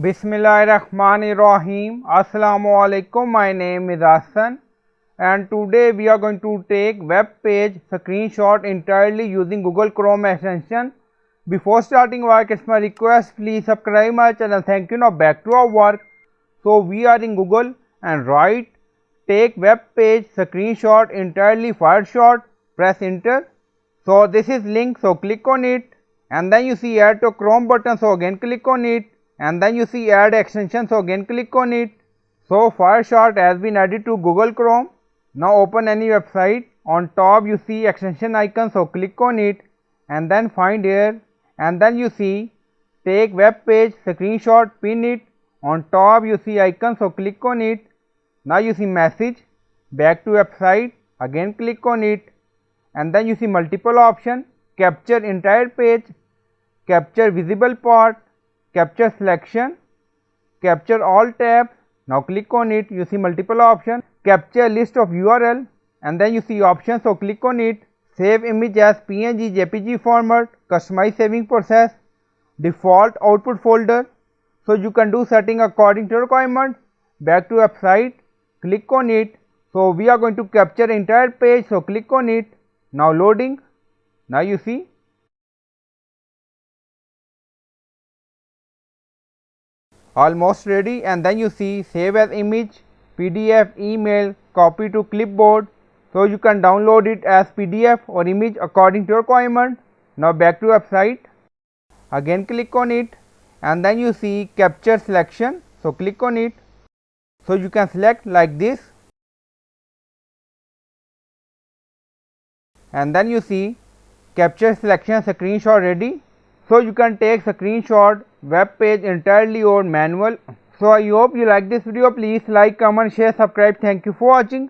Bismillahirrahmanirrahim. Assalamu alaikum. My name is Hassan and today we are going to take web page screenshot entirely using Google Chrome extension. Before starting work, it's my request, please subscribe my channel. Thank you. Now back to our work. So we are in Google and write take web page screenshot entirely FireShot, press enter. So this is link, so click on it and then you see add to Chrome button, so again click on it. And then you see add extension, so again click on it. So FireShot has been added to Google Chrome. Now open any website. On top you see extension icon, so click on it and then find here and then you see take web page screenshot, pin it. On top you see icon, so click on it. Now you see message, back to website, again click on it and then you see multiple option, capture entire page, capture visible part, capture selection, capture all tabs. Now click on it, you see multiple options, capture list of URL and then you see options, so click on it, save image as PNG JPG format, customize saving process, default output folder. So you can do setting according to requirement. Back to website, click on it. So we are going to capture entire page, so click on it. Now loading. Now you see almost ready and then you see save as image, PDF, email, copy to clipboard. So you can download it as PDF or image according to your requirement. Now back to website, again click on it and then you see capture selection, so click on it. So you can select like this and then you see capture selection screenshot ready. So you can take screenshot web page entirely or manual. So I hope you like this video. Please like, comment, share, subscribe. Thank you for watching.